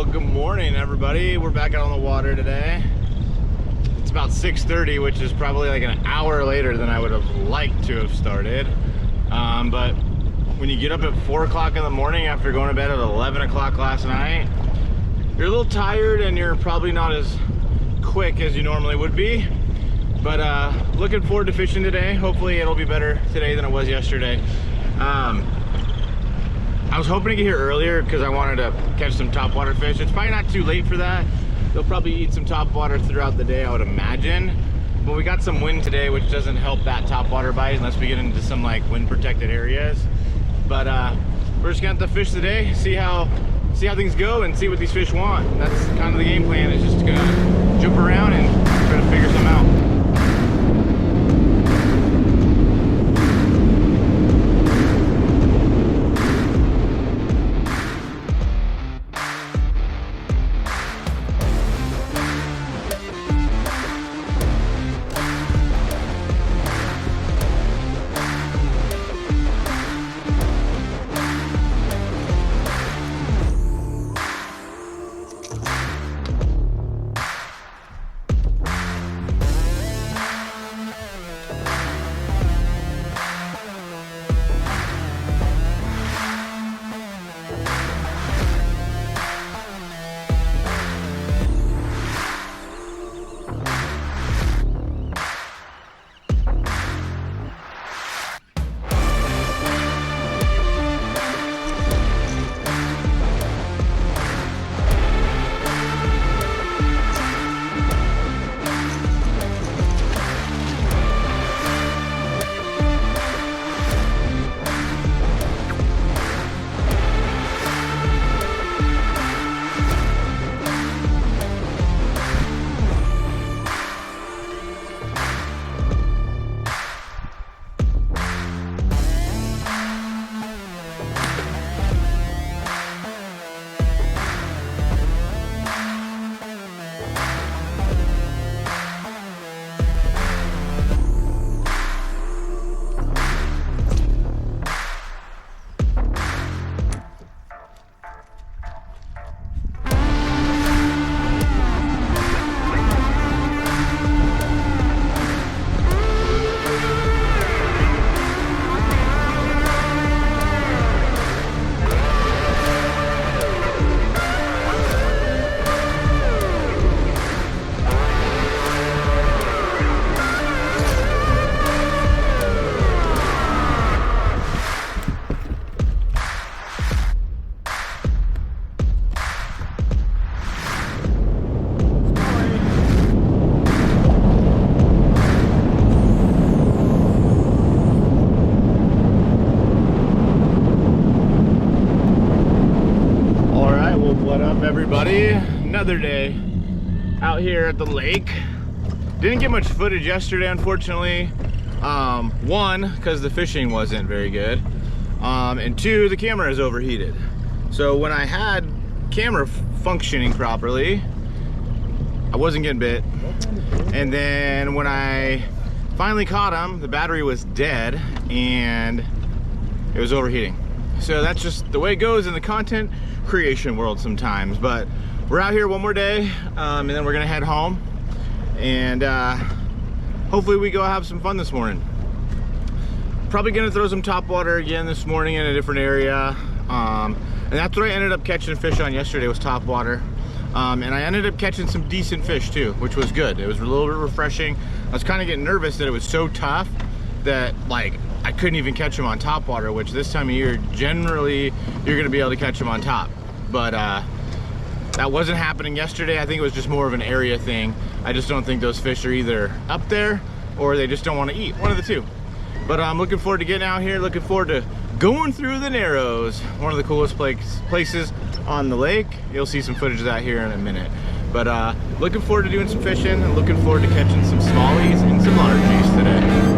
Well, good morning, everybody. We're back out on the water today. It's about 6:30, which is probably like an hour later than I would have liked to have started. But when you get up at 4 o'clock in the morning after going to bed at 11 o'clock last night, you're a little tired and you're probably not as quick as you normally would be. But looking forward to fishing today. Hopefully it'll be better today than it was yesterday. I was hoping to get here earlier because I wanted to catch some topwater fish. It's probably not too late for that. They'll probably eat some topwater throughout the day, I would imagine. But we got some wind today, which doesn't help that topwater bite unless we get into some like wind protected areas. But we're just gonna have to fish today, see how things go and see what these fish want. And that's kind of the game plan, is just gonna jump around and try to figure some out. Everybody, another day out here at the lake. Didn't get much footage yesterday, unfortunately. One, because the fishing wasn't very good, and two, the camera is overheated. So when I had camera functioning properly, I wasn't getting bit. And then when I finally caught him, the battery was dead and it was overheating. So that's just the way it goes in the content creation world sometimes. But we're out here one more day, and then we're gonna head home, and hopefully we go have some fun this morning. Probably gonna throw some topwater again this morning in a different area, and that's what I ended up catching fish on yesterday, was topwater. And I ended up catching some decent fish too, which was good. It was a little bit refreshing. I was kind of getting nervous that it was so tough that like I couldn't even catch them on top water, which this time of year generally you're gonna be able to catch them on top. But that wasn't happening yesterday. I think it was just more of an area thing. I just don't think those fish are either up there or they just don't want to eat, one of the two. But I'm looking forward to getting out here, looking forward to going through the Narrows, one of the coolest places on the lake. You'll see some footage of that here in a minute. But looking forward to doing some fishing and looking forward to catching some smallies and some largies today.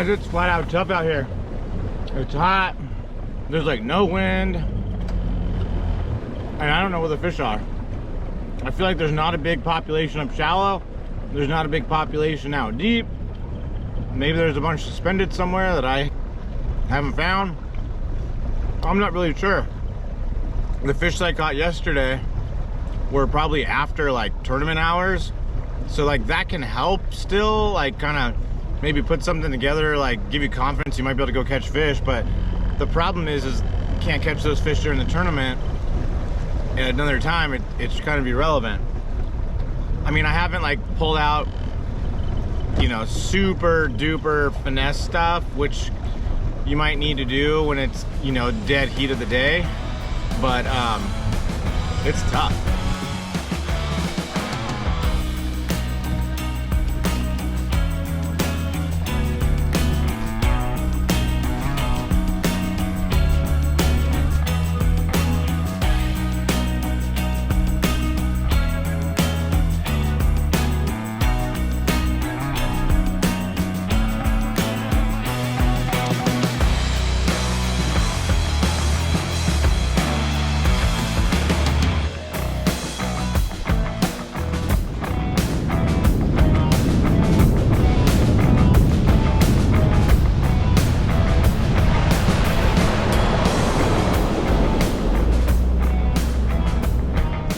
Guys, it's flat out tough out here. It's hot. There's like no wind. And I don't know where the fish are. I feel like there's not a big population up shallow. There's not a big population out deep. Maybe there's a bunch suspended somewhere that I haven't found. I'm not really sure. The fish that I caught yesterday were probably after like tournament hours. So like that can help still, like kind of maybe put something together, like give you confidence you might be able to go catch fish. But the problem is you can't catch those fish during the tournament. At another time, it's kind of irrelevant. I mean, I haven't like pulled out, you know, super duper finesse stuff, which you might need to do when it's, you know, dead heat of the day, but it's tough.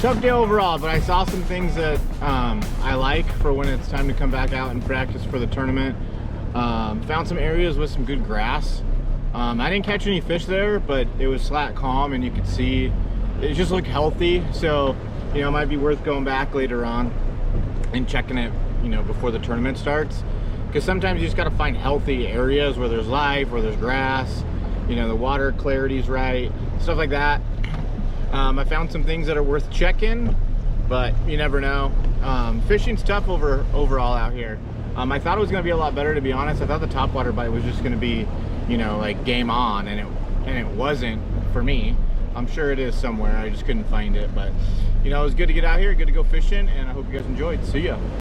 Tough day overall, but I saw some things that I like for when it's time to come back out and practice for the tournament. Found some areas with some good grass. I didn't catch any fish there, but it was slack calm and you could see it just looked healthy. So, you know, it might be worth going back later on and checking it, you know, before the tournament starts. Because sometimes you just got to find healthy areas where there's life, where there's grass, you know, the water clarity's right, stuff like that. I found some things that are worth checking, but you never know. Fishing's tough overall out here. I thought it was going to be a lot better, to be honest. I thought the topwater bite was just going to be, you know, like game on, and it wasn't for me. I'm sure it is somewhere. I just couldn't find it, but you know, it was good to get out here, good to go fishing, and I hope you guys enjoyed. See ya.